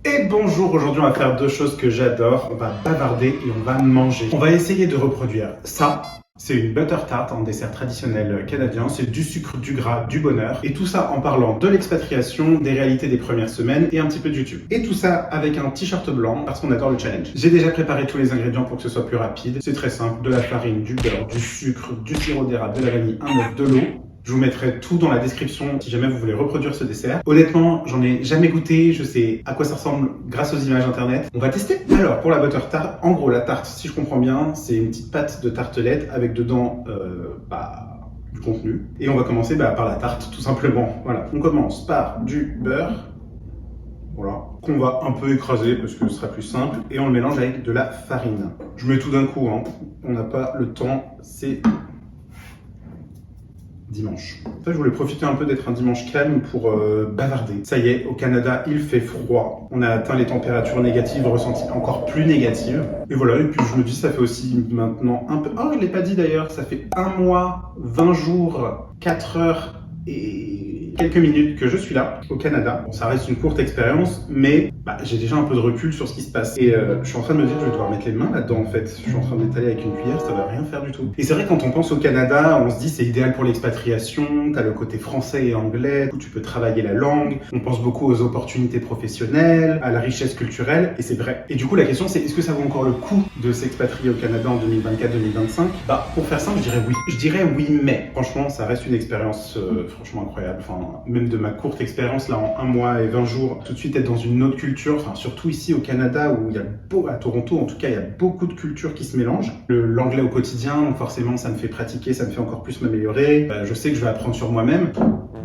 Et bonjour, aujourd'hui on va faire deux choses que j'adore. On va bavarder et on va manger. On va essayer de reproduire ça. C'est une butter tart, un dessert traditionnel canadien. C'est du sucre, du gras, du bonheur. Et tout ça en parlant de l'expatriation, des réalités des premières semaines et un petit peu de YouTube. Et tout ça avec un t-shirt blanc parce qu'on adore le challenge. J'ai déjà préparé tous les ingrédients pour que ce soit plus rapide. C'est très simple, de la farine, du beurre, du sucre, du sirop d'érable, de la vanille, un œuf, de l'eau. Je vous mettrai tout dans la description si jamais vous voulez reproduire ce dessert. Honnêtement, j'en ai jamais goûté, je sais à quoi ça ressemble grâce aux images internet. On va tester. Alors, pour la butter tart, en gros, la tarte, si je comprends bien, c'est une petite pâte de tartelette avec dedans, du contenu. Et on va commencer par la tarte, tout simplement. Voilà. On commence par du beurre. Voilà, qu'on va un peu écraser parce que ce sera plus simple. Et on le mélange avec de la farine. Je mets tout d'un coup, hein. On n'a pas le temps, c'est dimanche. Ça, je voulais profiter un peu d'être un dimanche calme pour bavarder. Ça y est, au Canada, il fait froid. On a atteint les températures négatives, ressenties encore plus négatives. Et voilà, et puis je me dis, ça fait aussi maintenant un peu... Oh, je l'ai pas dit d'ailleurs, ça fait 1 mois, 20 jours, 4 heures et quelques minutes que je suis là, au Canada. Bon, ça reste une courte expérience, mais j'ai déjà un peu de recul sur ce qui se passe. Et je suis en train de me dire que je vais devoir mettre les mains là-dedans, en fait. Je suis en train d'étaler avec une cuillère, ça va rien faire du tout. Et c'est vrai, quand on pense au Canada, on se dit c'est idéal pour l'expatriation, t'as le côté français et anglais, où tu peux travailler la langue, on pense beaucoup aux opportunités professionnelles, à la richesse culturelle, et c'est vrai. Et du coup, la question c'est, est-ce que ça vaut encore le coup de s'expatrier au Canada en 2024-2025 ? Pour faire simple, je dirais oui. Je dirais oui, mais franchement, ça reste une expérience franchement incroyable. Enfin, même de ma courte expérience, là, en 1 mois et 20 jours, tout de suite être dans une autre culture, enfin, surtout ici au Canada, où il y a à Toronto, en tout cas, il y a beaucoup de cultures qui se mélangent. L'anglais au quotidien, donc forcément, ça me fait pratiquer, ça me fait encore plus m'améliorer. Je sais que je vais apprendre sur moi-même.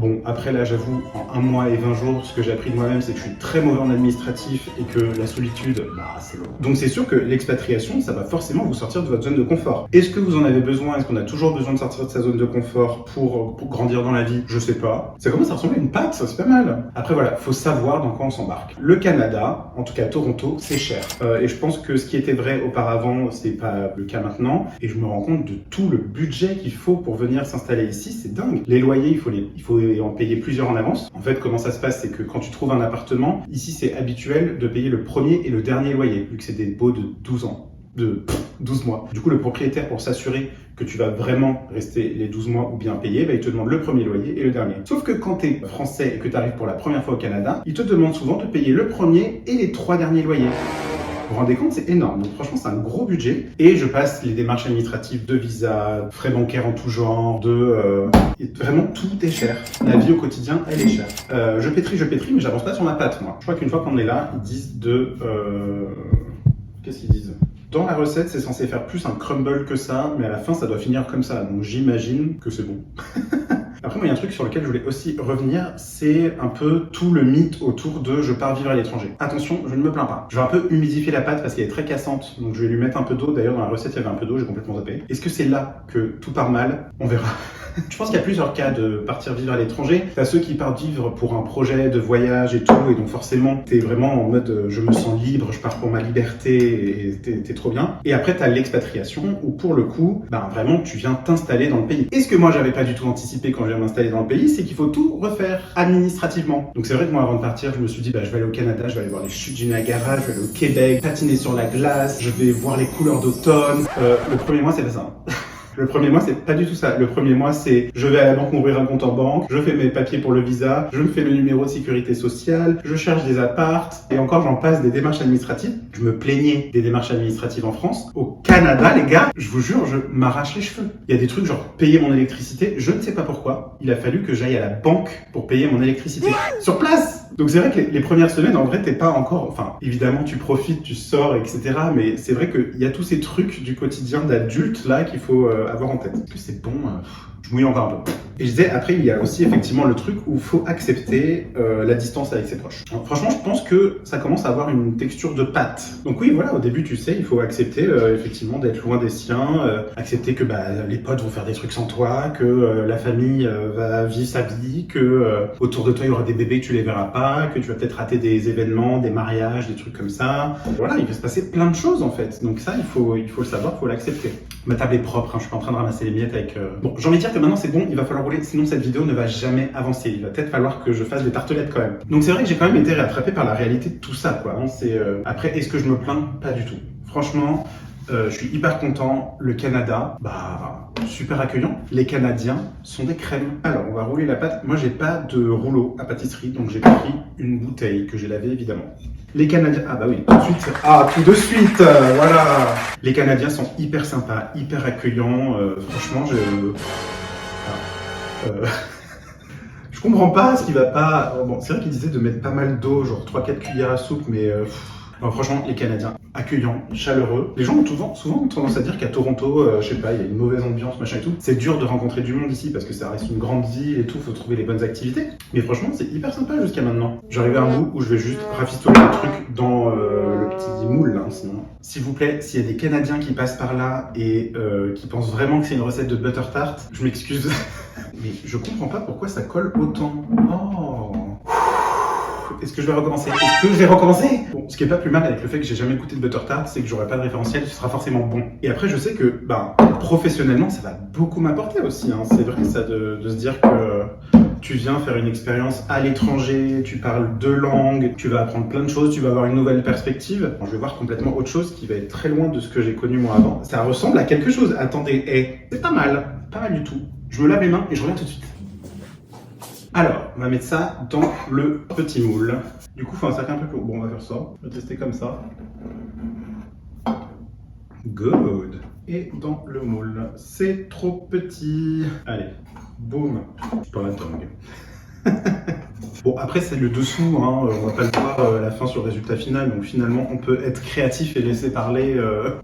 Bon, après là, j'avoue, en 1 mois et 20 jours, ce que j'ai appris de moi-même, c'est que je suis très mauvais en administratif et que la solitude, c'est long. Donc c'est sûr que l'expatriation, ça va forcément vous sortir de votre zone de confort. Est-ce que vous en avez besoin ? Est-ce qu'on a toujours besoin de sortir de sa zone de confort pour grandir dans la vie ? Je sais pas. Ça commence à ressembler à une pâte, c'est pas mal. Après voilà, faut savoir dans quoi on s'embarque. Le Canada, en tout cas Toronto, c'est cher. Et je pense que ce qui était vrai auparavant, c'est pas le cas maintenant. Et je me rends compte de tout le budget qu'il faut pour venir s'installer ici, c'est dingue. Les loyers, il faut en payer plusieurs en avance. En fait, comment ça se passe, c'est que quand tu trouves un appartement, ici c'est habituel de payer le premier et le dernier loyer, vu que c'est des baux de 12 ans. De 12 mois. Du coup, le propriétaire, pour s'assurer que tu vas vraiment rester les 12 mois ou bien payer, il te demande le premier loyer et le dernier. Sauf que quand tu es français et que tu arrives pour la première fois au Canada, il te demande souvent de payer le premier et les 3 derniers loyers. Vous vous rendez compte, c'est énorme. Donc franchement, c'est un gros budget. Et je passe les démarches administratives de visa, frais bancaires en tout genre, vraiment tout est cher. La vie au quotidien, elle est chère. Je pétris, mais j'avance pas sur ma pâte, moi. Je crois qu'une fois qu'on est là, ils disent Qu'est-ce qu'ils disent ? Dans la recette, c'est censé faire plus un crumble que ça, mais à la fin, ça doit finir comme ça. Donc j'imagine que c'est bon. Après, moi, il y a un truc sur lequel je voulais aussi revenir, c'est un peu tout le mythe autour de je pars vivre à l'étranger. Attention, je ne me plains pas. Je vais un peu humidifier la pâte parce qu'elle est très cassante, donc je vais lui mettre un peu d'eau. D'ailleurs, dans la recette, il y avait un peu d'eau, j'ai complètement zappé. Est-ce que c'est là que tout part mal ? On verra. Je pense qu'il y a plusieurs cas de partir vivre à l'étranger. T'as ceux qui partent vivre pour un projet de voyage et tout, et donc forcément, t'es vraiment en mode je me sens libre, je pars pour ma liberté, et t'es trop bien. Et après, t'as l'expatriation, où pour le coup, vraiment, tu viens t'installer dans le pays. Et ce que moi, j'avais pas du tout anticipé quand je viens m'installer dans le pays, c'est qu'il faut tout refaire administrativement. Donc c'est vrai que moi, avant de partir, je me suis dit, je vais aller au Canada, je vais aller voir les chutes du Niagara, je vais aller au Québec, patiner sur la glace, je vais voir les couleurs d'automne. Le premier mois, c'est pas ça. Le premier mois, c'est pas du tout ça. Le premier mois, c'est je vais à la banque m'ouvrir un compte en banque, je fais mes papiers pour le visa, je me fais le numéro de sécurité sociale, je cherche des apparts, et encore j'en passe des démarches administratives. Je me plaignais des démarches administratives en France. Au Canada, les gars, je vous jure, je m'arrache les cheveux. Il y a des trucs genre payer mon électricité, je ne sais pas pourquoi. Il a fallu que j'aille à la banque pour payer mon électricité. Sur place! Donc c'est vrai que les premières semaines, en vrai, t'es pas encore... Enfin, évidemment, tu profites, tu sors, etc. Mais c'est vrai qu'il y a tous ces trucs du quotidien d'adulte, là, qu'il faut avoir en tête. Est-ce que c'est bon Je mouille encore un peu. Et je disais, après, il y a aussi effectivement le truc où il faut accepter la distance avec ses proches. Alors, franchement, je pense que ça commence à avoir une texture de pâte. Donc oui, voilà, au début, tu sais, il faut accepter effectivement d'être loin des siens, accepter que les potes vont faire des trucs sans toi, que la famille va vivre sa vie, que autour de toi, il y aura des bébés que tu les verras pas, que tu vas peut-être rater des événements, des mariages, des trucs comme ça. Voilà, il va se passer plein de choses en fait. Donc ça, il faut le savoir, il faut l'accepter. Ma table est propre, je suis pas en train de ramasser les miettes avec... Bon, j'ai envie de dire dire que maintenant c'est bon, il va falloir rouler, sinon cette vidéo ne va jamais avancer. Il va peut-être falloir que je fasse des tartelettes quand même. Donc c'est vrai que j'ai quand même été rattrapé par la réalité de tout ça, quoi. Après, est-ce que je me plains? Pas du tout. Franchement, je suis hyper content. Le Canada, super accueillant. Les Canadiens sont des crèmes. Alors, on va rouler la pâte. Moi, j'ai pas de rouleau à pâtisserie, donc j'ai pris une bouteille que j'ai lavée, évidemment. Les Canadiens, tout de suite, voilà. Les Canadiens sont hyper sympas, hyper accueillants. Franchement, je comprends pas ce qui va pas. Bon, c'est vrai qu'ils disaient de mettre pas mal d'eau, genre 3-4 cuillères à soupe, mais non, franchement, les Canadiens, accueillants, chaleureux. Les gens ont souvent tendance à dire qu'à Toronto, je sais pas, il y a une mauvaise ambiance, machin et tout. C'est dur de rencontrer du monde ici parce que ça reste une grande ville et tout, faut trouver les bonnes activités. Mais franchement, c'est hyper sympa jusqu'à maintenant. J'arrive à un bout où je vais juste rafistoler le truc dans le petit moule, là, sinon. S'il vous plaît, s'il y a des Canadiens qui passent par là et qui pensent vraiment que c'est une recette de butter tart, je m'excuse. Mais je comprends pas pourquoi ça colle autant. Oh. Est-ce que je vais recommencer? Bon, ce qui est pas plus mal avec le fait que j'ai jamais goûté de butter tart, c'est que j'aurai pas de référentiel, ce sera forcément bon. Et après, je sais que, professionnellement, ça va beaucoup m'apporter aussi. Hein. C'est vrai ça de se dire que tu viens faire une expérience à l'étranger, tu parles deux langues, tu vas apprendre plein de choses, tu vas avoir une nouvelle perspective. Je vais voir complètement autre chose qui va être très loin de ce que j'ai connu moi avant. Ça ressemble à quelque chose. Attendez, c'est pas mal du tout. Je me lave les mains et je reviens tout de suite. Alors, on va mettre ça dans le petit moule. Du coup, il faut un sac un peu plus haut. Bon, on va faire ça. On va tester comme ça. Good. Et dans le moule. C'est trop petit. Allez, boum. Dans la tongue. Bon, après, c'est le dessous, hein. On va pas le voir à la fin sur le résultat final, donc finalement, on peut être créatif et laisser parler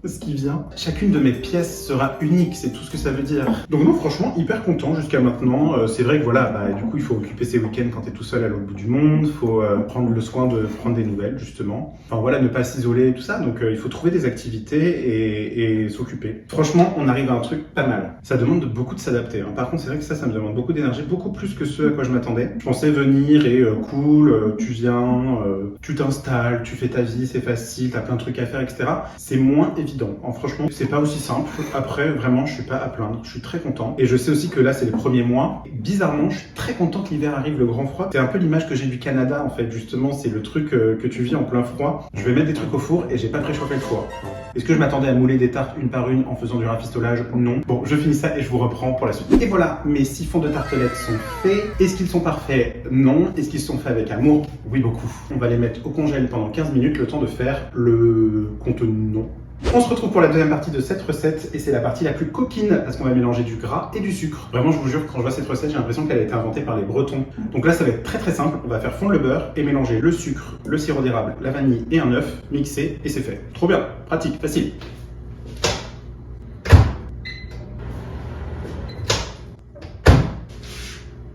ce qui vient. Chacune de mes pièces sera unique, c'est tout ce que ça veut dire. Donc non, franchement, hyper content jusqu'à maintenant. C'est vrai que voilà, du coup, il faut occuper ses week-ends quand t'es tout seul à l'autre bout du monde, il faut prendre le soin de prendre des nouvelles, justement. Enfin voilà, ne pas s'isoler et tout ça, donc il faut trouver des activités et s'occuper. Franchement, on arrive à un truc pas mal. Ça demande beaucoup de s'adapter, hein. Par contre, c'est vrai que ça me demande beaucoup d'énergie, beaucoup plus que ce à quoi je m'attendais. Je pensais venir et cool, tu viens, tu t'installes, tu fais ta vie, c'est facile, t'as plein de trucs à faire, etc. C'est moins évident. Franchement, c'est pas aussi simple. Après, vraiment, je suis pas à plaindre. Je suis très content. Et je sais aussi que là, c'est les premiers mois. Et bizarrement, je suis très content que l'hiver arrive, le grand froid. C'est un peu l'image que j'ai du Canada, en fait. Justement, c'est le truc que tu vis en plein froid. Je vais mettre des trucs au four et j'ai pas préchauffé le four. Est-ce que je m'attendais à mouler des tartes une par une en faisant du rafistolage? Non. Bon, je finis ça et je vous reprends pour la suite. Et voilà, mes siphons de tartelettes sont faits. Est-ce qu'ils sont parfaits? Non. Est-ce qu'ils sont faits avec amour? Oui, beaucoup. On va les mettre au congèle pendant 15 minutes, le temps de faire le contenant. On se retrouve pour la deuxième partie de cette recette et c'est la partie la plus coquine parce qu'on va mélanger du gras et du sucre. Vraiment, je vous jure, quand je vois cette recette, j'ai l'impression qu'elle a été inventée par les Bretons. Donc là, ça va être très simple. On va faire fondre le beurre et mélanger le sucre, le sirop d'érable, la vanille et un œuf, mixer et c'est fait. Trop bien, pratique, facile.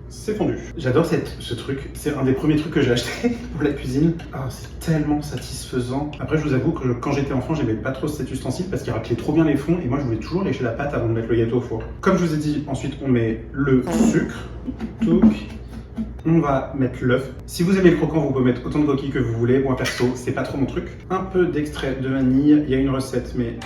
C'est fondu. J'adore ce truc. C'est un des premiers trucs que j'ai acheté pour la cuisine. Ah, c'est tellement satisfaisant. Après, je vous avoue que quand j'étais enfant, j'aimais pas trop cet ustensile parce qu'il raclait trop bien les fonds et moi, je voulais toujours lécher la pâte avant de mettre le gâteau au four. Comme je vous ai dit, ensuite, on met le sucre. Touc. On va mettre l'œuf. Si vous aimez le croquant, vous pouvez mettre autant de coquilles que vous voulez. Moi, perso, c'est pas trop mon truc. Un peu d'extrait de vanille. Il y a une recette, mais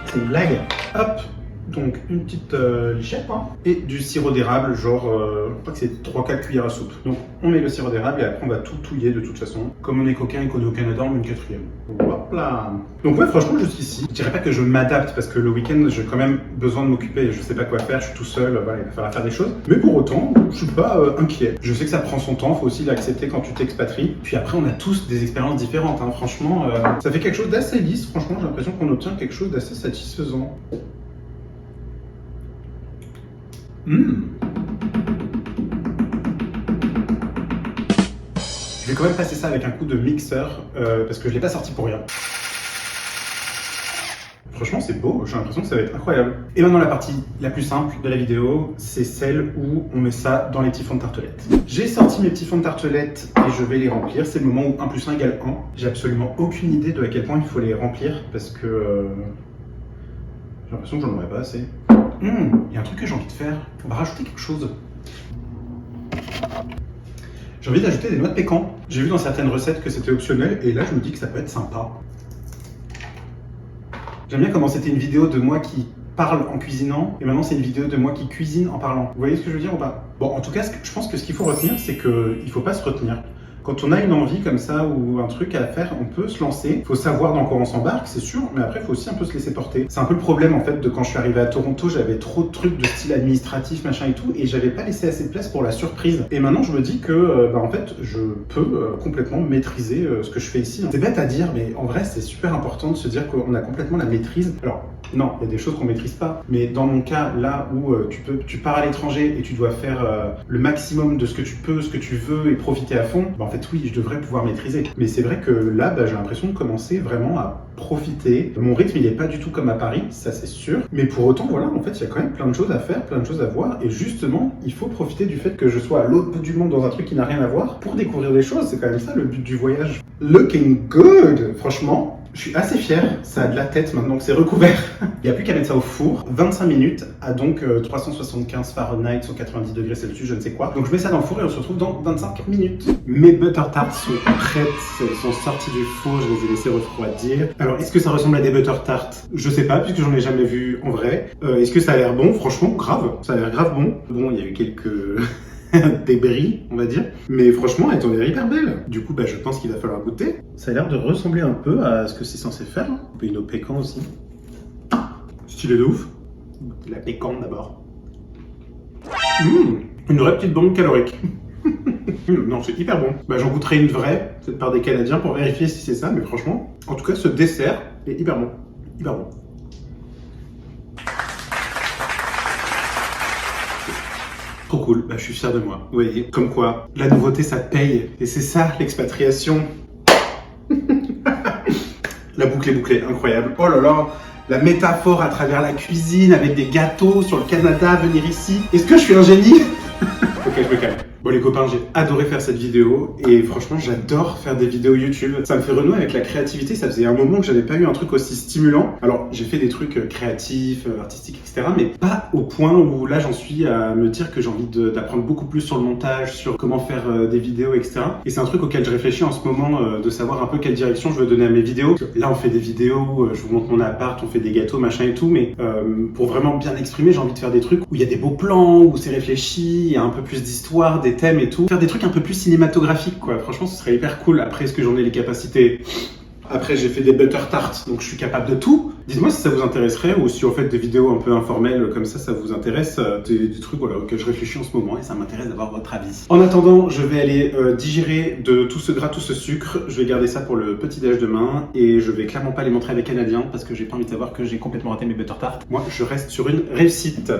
c'est une blague. Hop. Donc une petite lichette et du sirop d'érable, genre je crois que c'est 3-4 cuillères à soupe. Donc on met le sirop d'érable et après on va tout touiller de toute façon. Comme on est coquin et qu'on est au Canada, on met une quatrième. Hop là. Donc ouais, franchement jusqu'ici, je dirais pas que je m'adapte parce que le week-end j'ai quand même besoin de m'occuper, je sais pas quoi faire, je suis tout seul, voilà, il va falloir faire des choses. Mais pour autant, je suis pas inquiet. Je sais que ça prend son temps, faut aussi l'accepter quand tu t'expatries. Puis après on a tous des expériences différentes, hein. Franchement, ça fait quelque chose d'assez lisse, franchement j'ai l'impression qu'on obtient quelque chose d'assez satisfaisant. Je vais quand même passer ça avec un coup de mixeur parce que je l'ai pas sorti pour rien. Franchement, c'est beau, j'ai l'impression que ça va être incroyable. Et maintenant, la partie la plus simple de la vidéo, c'est celle où on met ça dans les petits fonds de tartelettes. J'ai sorti mes petits fonds de tartelettes et je vais les remplir. C'est le moment où 1 plus 1 égale 1. J'ai absolument aucune idée de à quel point il faut les remplir parce que j'ai l'impression que j'en aurais pas assez. Il y a un truc que j'ai envie de faire. On va rajouter quelque chose. J'ai envie d'ajouter des noix de pécan. J'ai vu dans certaines recettes que c'était optionnel et là je me dis que ça peut être sympa. J'aime bien comment c'était une vidéo de moi qui parle en cuisinant, et maintenant c'est une vidéo de moi qui cuisine en parlant. Vous voyez ce que je veux dire ou pas? Bon, en tout cas, je pense que ce qu'il faut retenir, c'est qu'il faut pas se retenir. Quand on a une envie comme ça ou un truc à faire, on peut se lancer. Il faut savoir dans quoi on s'embarque, c'est sûr, mais après, il faut aussi un peu se laisser porter. C'est un peu le problème, en fait, de quand je suis arrivé à Toronto, j'avais trop de trucs de style administratif, machin et tout, et j'avais pas laissé assez de place pour la surprise. Et maintenant, je me dis que, en fait, je peux complètement maîtriser ce que je fais ici. C'est bête à dire, mais en vrai, c'est super important de se dire qu'on a complètement la maîtrise. Alors, non, il y a des choses qu'on maîtrise pas, mais dans mon cas, là où tu pars à l'étranger et tu dois faire le maximum de ce que tu peux, ce que tu veux et profiter à fond, en fait, oui, je devrais pouvoir maîtriser. Mais c'est vrai que là, j'ai l'impression de commencer vraiment à profiter. Mon rythme, il est pas du tout comme à Paris, ça c'est sûr. Mais pour autant, voilà, en fait, il y a quand même plein de choses à faire, plein de choses à voir. Et justement, il faut profiter du fait que je sois à l'autre bout du monde dans un truc qui n'a rien à voir pour découvrir des choses. C'est quand même ça le but du voyage. Looking good, franchement. Je suis assez fier, ça a de la tête maintenant que c'est recouvert. Il n'y a plus qu'à mettre ça au four. 25 minutes à donc 375 Fahrenheit, 190 degrés Celsius, je ne sais quoi. Donc je mets ça dans le four et on se retrouve dans 25 minutes. Mes butter tarts sont prêtes, elles sont sorties du four, je les ai laissées refroidir. Alors est-ce que ça ressemble à des butter tarts? Je sais pas, puisque j'en ai jamais vu en vrai. Est-ce que ça a l'air bon? Franchement, grave. Ça a l'air grave bon. Bon, il y a eu quelques... débris, on va dire. Mais franchement, elles ont l'air hyper belles. Du coup, je pense qu'il va falloir goûter. Ça a l'air de ressembler un peu à ce que c'est censé faire. Un peu une pécan aussi. Stylé de ouf. La pécan d'abord. Une vraie petite bombe calorique. Non, c'est hyper bon. J'en goûterai une vraie, peut-être par des Canadiens pour vérifier si c'est ça, mais franchement, en tout cas, ce dessert est hyper bon. Hyper bon. Trop cool, je suis fier de moi. Vous voyez, comme quoi, la nouveauté ça paye. Et c'est ça l'expatriation. La boucle est bouclée, incroyable. Oh là là, la métaphore à travers la cuisine avec des gâteaux sur le Canada, venir ici. Est-ce que je suis un génie? Ok, je me calme. Bon les copains, j'ai adoré faire cette vidéo et franchement j'adore faire des vidéos YouTube. Ça me fait renouer avec la créativité, ça faisait un moment que j'avais pas eu un truc aussi stimulant. Alors j'ai fait des trucs créatifs, artistiques, etc. mais pas au point où là j'en suis à me dire que j'ai envie d'apprendre beaucoup plus sur le montage, sur comment faire des vidéos, etc. Et c'est un truc auquel je réfléchis en ce moment, de savoir un peu quelle direction je veux donner à mes vidéos. Là on fait des vidéos, je vous montre mon appart, on fait des gâteaux, machin et tout, mais pour vraiment bien exprimer, j'ai envie de faire des trucs où il y a des beaux plans, où c'est réfléchi, il y a un peu plus d'histoire, des thèmes et tout. Faire des trucs un peu plus cinématographiques, quoi. Franchement, ce serait hyper cool. Après, est-ce que j'en ai les capacités? Après, j'ai fait des butter tarts, donc je suis capable de tout. Dites-moi si ça vous intéresserait ou si en fait des vidéos un peu informelles comme ça vous intéresse. Des trucs auxquels je réfléchis en ce moment et ça m'intéresse d'avoir votre avis. En attendant, je vais aller digérer de tout ce gras, tout ce sucre. Je vais garder ça pour le petit déj demain et je vais clairement pas les montrer à mes Canadiens parce que j'ai pas envie de savoir que j'ai complètement raté mes butter tarts. Moi, je reste sur une réussite.